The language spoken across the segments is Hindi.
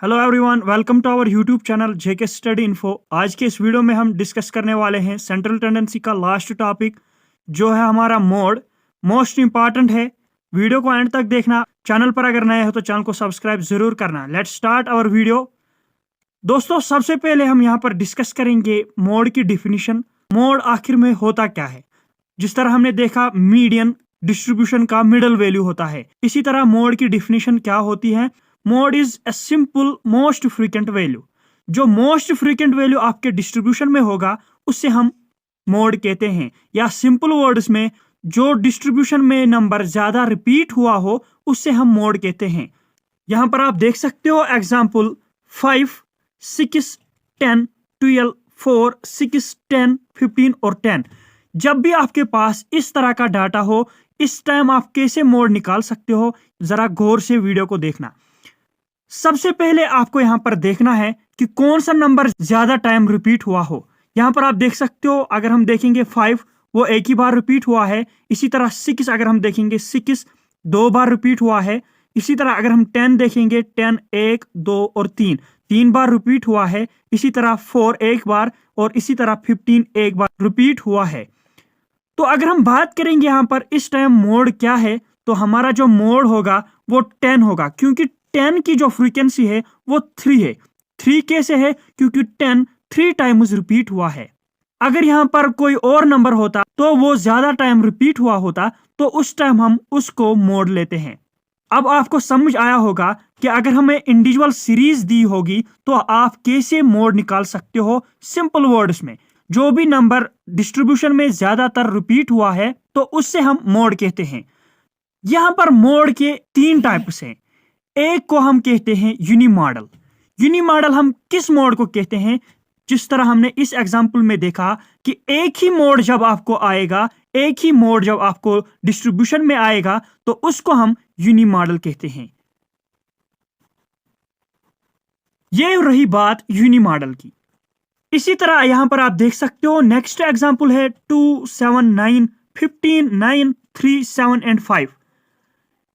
Hello everyone, welcome to our YouTube channel JK study info. आज के इस वीडियो में हम डिस्कस करने वाले हैं सेंट्रल टेंडेंसी का लास्ट टॉपिक जो है हमारा मोड। मोस्ट इंपॉर्टेंट है, वीडियो को एंड तक देखना। चैनल पर अगर नए हो तो चैनल को सब्सक्राइब जरूर करना। Let's start our video. दोस्तों, सबसे पहले हम यहाँ पर डिस्कस करेंगे मोड की डिफिनीशन। मोड आखिर में होता क्या है। जिस तरह हमने देखा मीडियन डिस्ट्रीब्यूशन का मिडल वैल्यू होता है, इसी तरह मोड की डिफिनीशन क्या होती है। Mode is a simple most frequent value. जो मोस्ट फ्रीक्वेंट वैल्यू आपके डिस्ट्रीब्यूशन में होगा उससे हम मोड कहते हैं, या सिंपल वर्ड्स में जो डिस्ट्रीब्यूशन में नंबर ज्यादा रिपीट हुआ हो उससे हम मोड कहते हैं। यहां पर आप देख सकते हो एग्जांपल 5, 6, 10, 12, 4, 6, 10, 15 और 10। जब भी आपके पास इस तरह का डाटा हो, इस टाइम आप कैसे मोड निकाल सकते हो, जरा गौर से वीडियो को देखना। सबसे पहले आपको यहां पर देखना है कि कौन सा नंबर ज्यादा टाइम रिपीट हुआ हो। यहां पर आप देख सकते हो, अगर हम देखेंगे 5 वो एक ही बार रिपीट हुआ है। इसी तरह 6 अगर हम देखेंगे 6 दो बार रिपीट हुआ है। इसी तरह अगर हम 10 देखेंगे 10 1, 2 और 3 बार रिपीट हुआ है। इसी तरह 4 एक बार और इसी तरह 15 एक बार रिपीट हुआ है। तो अगर हम बात करेंगे यहाँ पर इस टाइम मोड क्या है, तो हमारा जो मोड होगा वो 10 होगा, क्योंकि 10 की जो फ्रीक्वेंसी है वो 3 है। 3 कैसे है? क्योंकि 10 3 टाइम्स रिपीट हुआ है। अगर यहाँ पर कोई और नंबर होता तो वो ज्यादा टाइम रिपीट हुआ होता, तो उस टाइम हम उसको मोड लेते हैं। अब आपको समझ आया होगा कि अगर हमें इंडिविजुअल सीरीज दी होगी तो आप कैसे मोड निकाल सकते हो। सिंपल वर्ड्स में जो भी नंबर डिस्ट्रीब्यूशन में ज्यादातर रिपीट हुआ है तो उससे हम मोड कहते हैं। यहां पर मोड के 3 टाइप्स हैं। एक को हम कहते हैं यूनिमॉडल। यूनिमॉडल हम किस मोड को कहते हैं? जिस तरह हमने इस एग्जांपल में देखा कि एक ही मोड जब आपको आएगा, एक ही मोड जब आपको डिस्ट्रीब्यूशन में आएगा तो उसको हम यूनिमॉडल कहते हैं। ये रही बात यूनिमॉडल की। इसी तरह यहां पर आप देख सकते हो नेक्स्ट एग्जांपल है 2, 7, 9, 15, 9, 3, 7 एंड 5।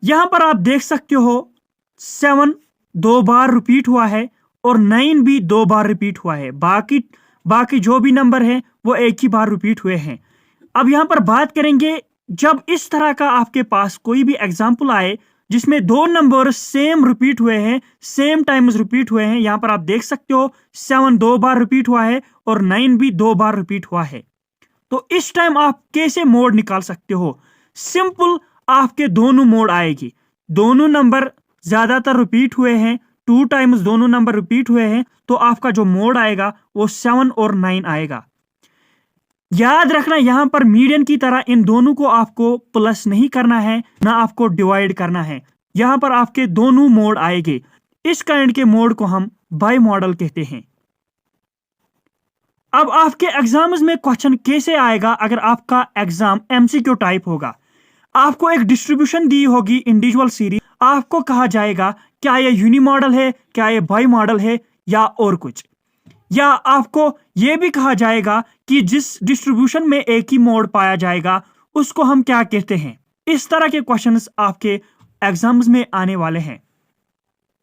यहां पर आप देख सकते हो 7 दो बार रिपीट हुआ है और 9 भी 2 बार रिपीट हुआ है। बाकी जो भी नंबर है वो एक ही बार रिपीट हुए हैं। अब यहां पर बात करेंगे, जब इस तरह का आपके पास कोई भी एग्जांपल आए जिसमें दो नंबर सेम रिपीट हुए हैं, सेम टाइम्स रिपीट हुए हैं। यहां पर आप देख सकते हो 7 दो बार रिपीट हुआ है और 9 भी 2 बार रिपीट हुआ है। तो इस टाइम आप कैसे मोड निकाल सकते हो? सिंपल, आपके दोनों मोड आएगी। दोनों नंबर ज्यादातर रिपीट हुए हैं, 2 टाइम्स दोनों नंबर रिपीट हुए हैं, तो आपका जो मोड आएगा वो 7 और 9 आएगा। याद रखना, यहां पर मीडियन की तरह इन दोनों को आपको प्लस नहीं करना है, ना आपको डिवाइड करना है। यहां पर आपके दोनों मोड आएंगे। इस काइंड के मोड को हम बाई मॉडल कहते हैं। अब आपके एग्जाम्स में क्वेश्चन कैसे आएगा? अगर आपका एग्जाम एमसीक्यू टाइप होगा, आपको एक डिस्ट्रीब्यूशन दी होगी इंडिविजुअल सीरीज, आपको कहा जाएगा क्या ये यूनि मॉडल है, क्या ये बाई मॉडल है, या और कुछ। या आपको यह भी कहा जाएगा कि जिस डिस्ट्रीब्यूशन में एक ही मोड पाया जाएगा उसको हम क्या कहते हैं। इस तरह के क्वेश्चंस आपके एग्जाम्स में आने वाले हैं।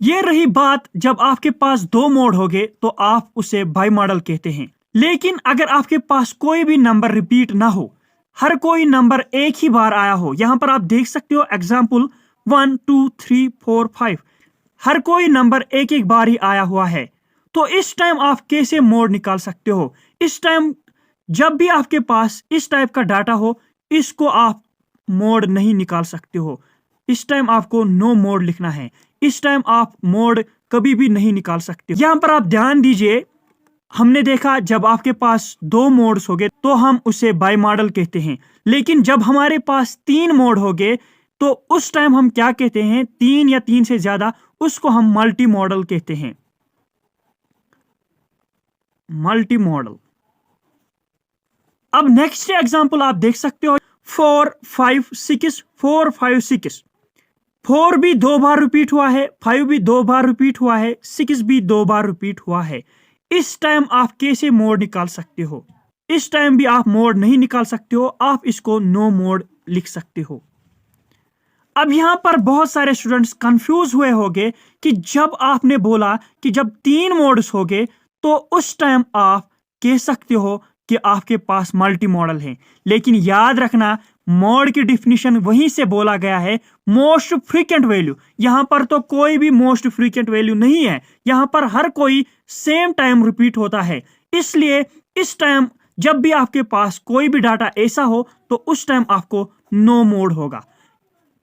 यह रही बात, जब आपके पास 2 मोड होंगे तो आप उसे बाई मॉडल कहते हैं। लेकिन अगर आपके पास कोई भी नंबर रिपीट ना हो, हर कोई नंबर एक ही बार आया हो, यहां पर आप देख सकते हो एग्जाम्पल 1, 2, 3, 4, 5, हर कोई नंबर एक एक बार ही आया हुआ है, तो इस टाइम आप कैसे मोड निकाल सकते हो? इस टाइम जब भी आपके पास इस टाइप का डाटा हो, इसको आप मोड नहीं निकाल सकते हो। इस टाइम आपको नो मोड लिखना है। इस टाइम आप मोड कभी भी नहीं निकाल सकते। यहां पर आप ध्यान दीजिए, हमने देखा जब आपके पास 2 मोड्स हो गए तो हम उसे बाई मॉडल कहते हैं। लेकिन जब हमारे पास 3 मोड हो गए तो उस टाइम हम क्या कहते हैं? 3 या 3 से ज्यादा, उसको हम मल्टी मॉडल कहते हैं। Multi modal. अब नेक्स्ट एग्जांपल आप देख सकते हो 4, 5, 6, 4, 5, 6। 4 भी 2 बार रिपीट हुआ है, 5 भी 2 बार रिपीट हुआ है, 6 भी 2 बार रिपीट हुआ है। इस टाइम आप कैसे मोड निकाल सकते हो? इस टाइम भी आप मोड नहीं निकाल सकते हो, आप इसको नो मोड लिख सकते हो। अब यहाँ पर बहुत सारे स्टूडेंट्स कंफ्यूज हुए होंगे कि जब आपने बोला कि जब 3 मोड्स होंगे तो उस टाइम आप कह सकते हो कि आपके पास मल्टी मॉडल है। लेकिन याद रखना, मोड की डिफिनीशन वहीं से बोला गया है, मोस्ट फ्रीक्वेंट वैल्यू। यहाँ पर तो कोई भी मोस्ट फ्रीक्वेंट वैल्यू नहीं है, यहाँ पर हर कोई सेम टाइम रिपीट होता है। इसलिए इस टाइम जब भी आपके पास कोई भी डाटा ऐसा हो तो उस टाइम आपको नो मोड होगा,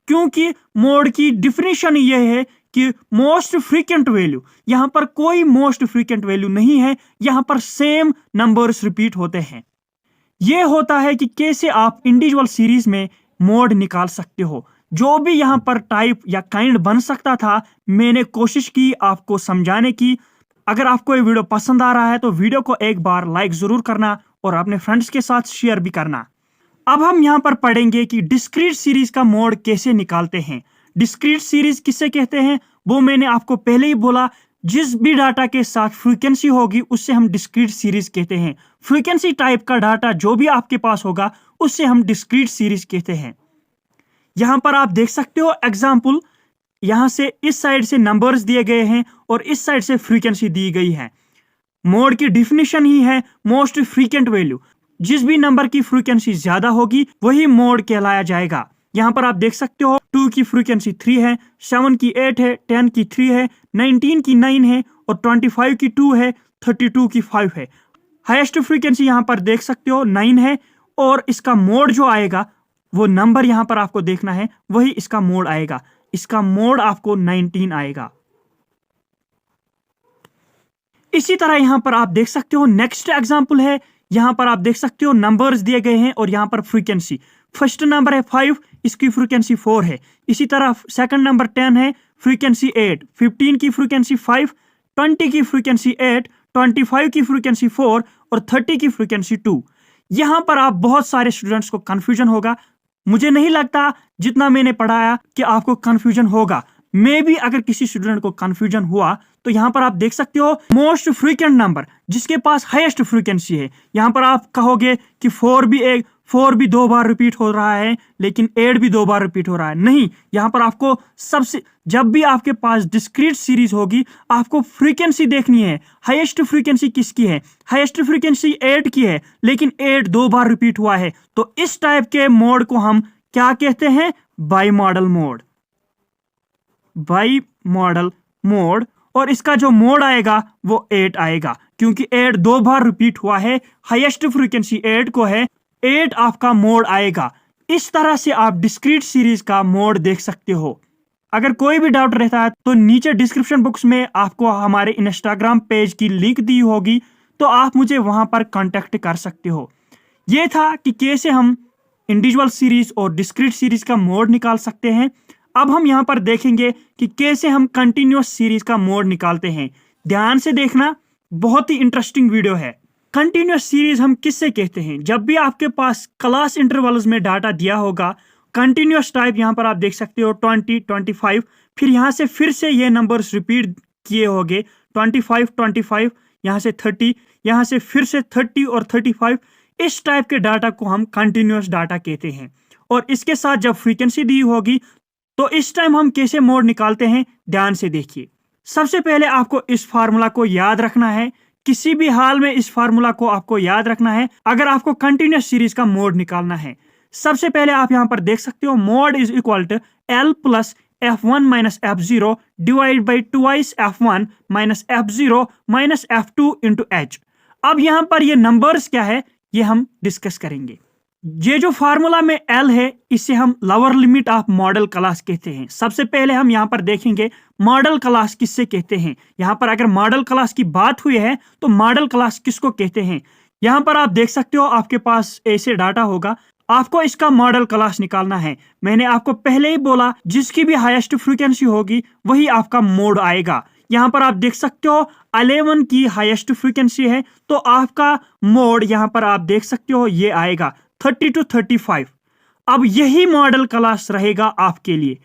क्योंकि मोड की डिफिनीशन यह है कि मोस्ट फ्रीक्वेंट वैल्यू। यहां पर कोई मोस्ट फ्रीक्वेंट वैल्यू नहीं है, यहां पर सेम नंबर्स रिपीट होते हैं। यह होता है कि कैसे आप इंडिविजुअल सीरीज में मोड निकाल सकते हो। जो भी यहां पर टाइप या काइंड बन सकता था, मैंने कोशिश की आपको समझाने की। अगर आपको ये वीडियो पसंद आ रहा है तो वीडियो को एक बार लाइक जरूर करना और अपने फ्रेंड्स के साथ शेयर भी करना। अब हम यहाँ पर पढ़ेंगे कि डिस्क्रीट सीरीज का मोड कैसे निकालते हैं। डिस्क्रीट सीरीज किसे कहते हैं वो मैंने आपको पहले ही बोला। जिस भी डाटा के साथ फ्रीक्वेंसी होगी उससे हम डिस्क्रीट सीरीज कहते हैं। फ्रीक्वेंसी टाइप का डाटा जो भी आपके पास होगा उससे हम डिस्क्रीट सीरीज कहते हैं। यहां पर आप देख सकते हो एग्जाम्पल, यहां से इस साइड से नंबर्स दिए गए हैं और इस साइड से फ्रीक्वेंसी दी गई है। मोड की डिफिनीशन ही है मोस्ट फ्रीक्वेंट वैल्यू। जिस भी नंबर की फ्रीक्वेंसी ज्यादा होगी वही मोड कहलाया जाएगा। यहाँ पर आप देख सकते हो 2 की फ्रीक्वेंसी 3 है, 7 की 8 है, 10 की 3 है, 19 की 9 है और 25 की 2 है, 32 की 5 है। हाईएस्ट फ्रीक्वेंसी यहाँ पर देख सकते हो 9 है और इसका मोड जो आएगा वो नंबर यहाँ पर आपको देखना है, वही इसका मोड आएगा। इसका मोड आपको 19 आएगा। इसी तरह यहाँ पर आप देख सकते हो नेक्स्ट एग्जाम्पल है। यहाँ पर आप देख सकते हो नंबर्स दिए गए हैं और यहाँ पर फ्रीक्वेंसी। फर्स्ट नंबर है 5, इसकी फ्रीक्वेंसी 4 है। इसी तरह सेकंड नंबर 10 है, फ्रीक्वेंसी 8, 15 की फ्रीक्वेंसी 5, 20 की फ्रीक्वेंसी 8, 25 की फ्रीक्वेंसी 4 और 30 की फ्रीक्वेंसी 2। यहाँ पर आप बहुत सारे स्टूडेंट्स को कंफ्यूजन होगा। मुझे नहीं लगता जितना मैंने पढ़ाया कि आपको कंफ्यूजन होगा। मे भी अगर किसी स्टूडेंट को कंफ्यूजन हुआ तो यहाँ पर आप देख सकते हो मोस्ट फ्रीक्वेंट नंबर जिसके पास हाईएस्ट फ्रीक्वेंसी है। यहाँ पर आप कहोगे कि 4 भी 2 बार रिपीट हो रहा है लेकिन 8 भी 2 बार रिपीट हो रहा है। नहीं, यहाँ पर आपको सबसे, जब भी आपके पास डिस्क्रीट सीरीज होगी आपको फ्रीक्वेंसी देखनी है। हाईएस्ट फ्रीक्वेंसी किसकी है? हाईएस्ट फ्रीक्वेंसी 8 की है, लेकिन 8 2 बार रिपीट हुआ है। तो इस टाइप के मोड को हम क्या कहते हैं? By model mode. By model mode. और इसका जो मोड आएगा वो 8 आएगा, क्योंकि 8 2 बार रिपीट हुआ है। हाईएस्ट फ्रीक्वेंसी 8 को है, 8 आपका मोड आएगा। इस तरह से आप डिस्क्रीट सीरीज का मोड देख सकते हो। अगर कोई भी डाउट रहता है तो नीचे डिस्क्रिप्शन बॉक्स में आपको हमारे इंस्टाग्राम पेज की लिंक दी होगी, तो आप मुझे वहां पर कांटेक्ट कर सकते हो। यह था कि कैसे हम इंडिविजुअल सीरीज और डिस्क्रीट सीरीज का मोड निकाल सकते हैं। अब हम यहाँ पर देखेंगे कि कैसे हम कंटिन्यूअस सीरीज का मोड निकालते हैं। ध्यान से देखना, बहुत ही इंटरेस्टिंग वीडियो है। कंटिन्यूअस सीरीज हम किससे कहते हैं? जब भी आपके पास क्लास इंटरवल्स में डाटा दिया होगा, कंटिन्यूअस टाइप यहाँ पर आप देख सकते हो 20, 25, फिर यहाँ से फिर से ये नंबर्स रिपीट किए होंगे 25, 25, यहाँ से 30, यहाँ से फिर से 30 और 35। इस टाइप के डाटा को हम कंटिन्यूअस डाटा कहते हैं। और इसके साथ जब फ्रीक्वेंसी दी होगी तो इस टाइम हम कैसे मोड निकालते हैं, ध्यान से देखिए। सबसे पहले आपको इस फार्मूला को याद रखना है। किसी भी हाल में इस फार्मूला को आपको याद रखना है अगर आपको कंटिन्यूअस सीरीज का मोड निकालना है। सबसे पहले आप यहां पर देख सकते हो mode is equal to L plus F1 minus F0 divide by twice F1 minus F0 minus F2 into H। अब यहां पर ये नंबर्स क्या है ये हम डिस्कस करेंगे। ये जो फार्मूला में L है इसे हम lower limit of model class कहते हैं। सबसे पहले हम यहाँ पर देखेंगे मॉडल क्लास किससे कहते हैं। यहाँ पर अगर मॉडल क्लास की बात हुई है तो मॉडल क्लास किसको कहते हैं? यहाँ पर आप देख सकते हो आपके पास ऐसे डाटा होगा, आपको इसका मॉडल क्लास निकालना है। मैंने आपको पहले ही बोला जिसकी भी हाईएस्ट फ्रीक्वेंसी होगी वही आपका मोड आएगा। यहाँ पर आप देख सकते हो 11 की हाईएस्ट फ्रीक्वेंसी है तो आपका मोड यहाँ पर आप देख सकते हो ये आएगा 30 to 35। अब यही मॉडल क्लास रहेगा आपके लिए,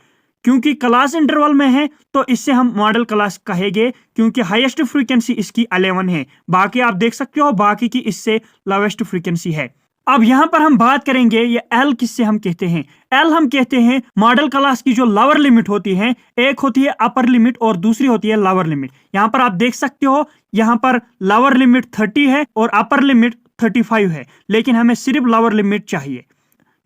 क्योंकि क्लास इंटरवल में है तो इससे हम मॉडल क्लास कहेंगे, क्योंकि हाईएस्ट फ्रीक्वेंसी इसकी 11 है। बाकी आप देख सकते हो बाकी की इससे लोवेस्ट फ्रीक्वेंसी है। अब यहाँ पर हम बात करेंगे ये एल किससे हम कहते हैं। एल हम कहते हैं मॉडल क्लास की जो लोअर लिमिट होती है, एक होती है अपर लिमिट और दूसरी होती है लोअर लिमिट। यहाँ पर आप देख सकते हो, यहाँ पर लोअर लिमिट 30 है और अपर लिमिट 35 है, लेकिन हमें सिर्फ लोअर लिमिट चाहिए।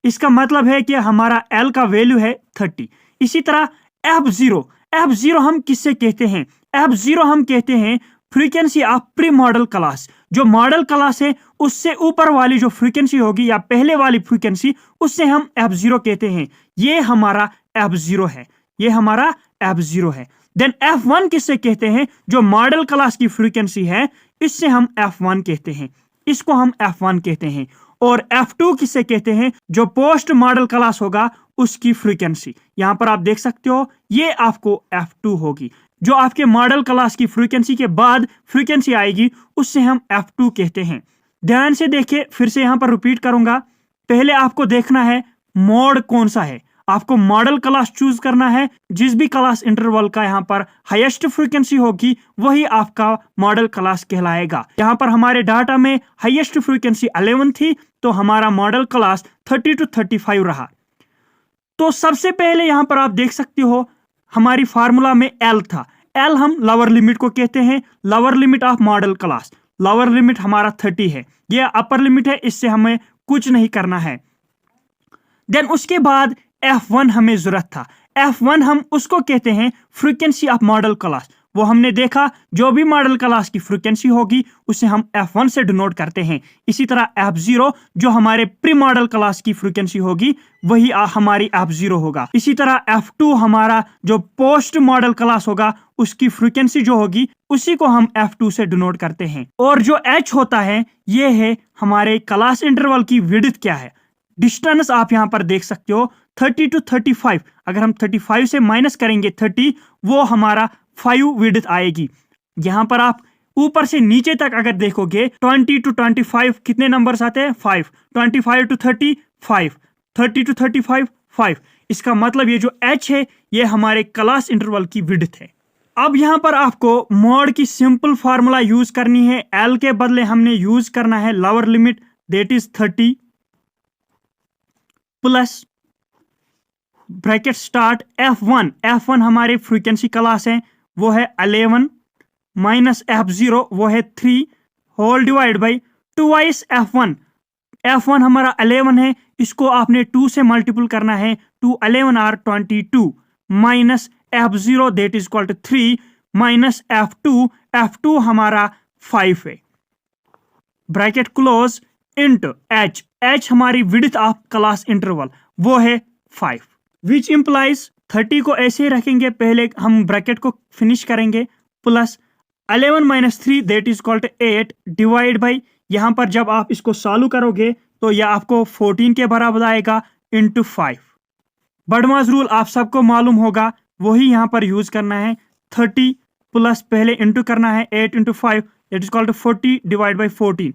इसका मतलब है कि हमारा एल का वैल्यू है 30। इसी तरह F0 हम किससे कहते हैं। F0 हम कहते हैं frequency of pre model class. जो मॉडल क्लास है उससे ऊपर वाली जो फ्रीक्वेंसी होगी या पहले वाली फ्रीक्वेंसी, उससे हम F0 कहते हैं। ये हमारा F0 है, ये हमारा F0 है। देन F1 किससे कहते हैं, जो मॉडल क्लास की फ्रीक्वेंसी है इससे हम F1 कहते हैं, इसको हम F1 कहते हैं। और F2 किससे कहते हैं, जो पोस्ट मॉडल क्लास होगा उसकी फ्रीक्वेंसी। यहां पर आप देख सकते हो ये आपको F2 होगी। जो आपके मॉडल क्लास की फ्रीक्वेंसी के बाद फ्रीक्वेंसी आएगी उससे हम F2 कहते हैं। ध्यान से देखिए, फिर से यहां पर रिपीट करूंगा। पहले आपको देखना है मोड कौन सा है, आपको मॉडल क्लास चूज करना है। जिस भी क्लास इंटरवल का यहाँ पर हाईएस्ट फ्रीक्वेंसी होगी वही आपका मॉडल क्लास कहलाएगा। यहाँ पर हमारे डाटा में हाईएस्ट फ्रीक्वेंसी 11 थी, तो हमारा मॉडल क्लास 30 to 35 रहा। तो सबसे पहले यहाँ पर आप देख सकते हो हमारी फार्मूला में एल था। एल हम लोअर लिमिट को कहते हैं, lower limit of model class. Lower limit हमारा 30 है, ये अपर लिमिट है, इससे हमें कुछ नहीं करना है। देन उसके बाद F1 हमें जरूरत था। F1 हम उसको कहते हैं फ्रीक्वेंसी ऑफ मॉडल क्लास। वो हमने देखा जो भी मॉडल क्लास की फ्रीक्वेंसी होगी उसे हम F1 से डिनोट करते हैं। इसी तरह F0 जो हमारे प्री मॉडल क्लास की फ्रीक्वेंसी होगी वही हमारी F0 होगा। इसी तरह F2 हमारा जो पोस्ट मॉडल क्लास होगा उसकी फ्रीक्वेंसी जो होगी उसी को हम F2 से डिनोट करते हैं। और जो H होता है ये है हमारे क्लास इंटरवल की विड्थ क्या है। डिस्टेंस आप यहां पर देख सकते हो 30 to 35। अगर हम 35 से माइनस करेंगे 30, वो हमारा 5 विड्थ आएगी। यहां पर आप ऊपर से नीचे तक अगर देखोगे 20 to 25 कितने नंबर्स आते हैं, 5। 25 to 30 5, 30 to 35 5। इसका मतलब ये जो H है ये हमारे क्लास इंटरवल की विड्थ है। अब यहां पर आपको मोड की सिंपल फार्मूला यूज करनी है। L के बदले हमने यूज करना है lower limit, that is 30 plus bracket start F1 हमारे फ्रीक्वेंसी क्लास है वो है 11 माइनस F0 वो है 3 होल डिवाइड बाई 2 F1 हमारा 11 है, इसको आपने 2 से मल्टीपल करना है। 2 11 are 22 minus F0 that is equal to 3 minus F2 हमारा 5 है। ब्रैकेट क्लोज इनटू H हमारी विड्थ ऑफ क्लास इंटरवल वो है 5, विच इंप्लाइज 30 को ऐसे ही रखेंगे, पहले हम ब्रैकेट को फिनिश करेंगे, plus 11 minus 3 that is equal to 8 divide by, यहां पर जब आप इसको सॉल्व करोगे तो यह आपको 14 के बराबर आएगा इंटू 5। बर्डमास रूल आप सबको मालूम होगा, वही यहां पर यूज करना है। 30 प्लस पहले इंटू करना है 8 into 5 that is equal to 40 divide by 14,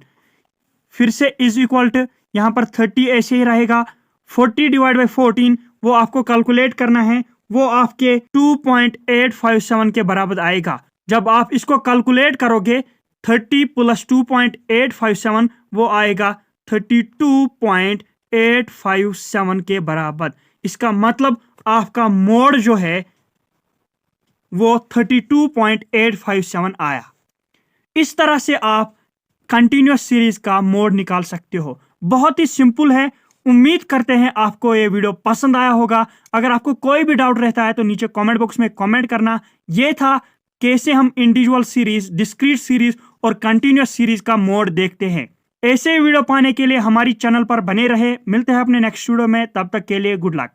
फिर से इज इक्वल टू यहां पर 30 ऐसे ही रहेगा। 40 डिवाइड बाई 14 वो आपको कैलकुलेट करना है, वो आपके 2.857 के बराबर आएगा। जब आप इसको कैलकुलेट करोगे 30 प्लस 2.857 वो आएगा 32.857 के बराबर। इसका मतलब आपका मोड जो है वो 32.857 आया। इस तरह से आप कंटिन्यूअस सीरीज का मोड निकाल सकते हो। बहुत ही सिंपल है। उम्मीद करते हैं आपको ये वीडियो पसंद आया होगा। अगर आपको कोई भी डाउट रहता है तो नीचे कमेंट बॉक्स में कमेंट करना। ये था कैसे हम इंडिविजुअल सीरीज, डिस्क्रीट सीरीज और कंटिन्यूअस सीरीज का मोड देखते हैं। ऐसे वीडियो पाने के लिए हमारी चैनल पर बने रहे। मिलते हैं अपने नेक्स्ट वीडियो में, तब तक के लिए गुड लक।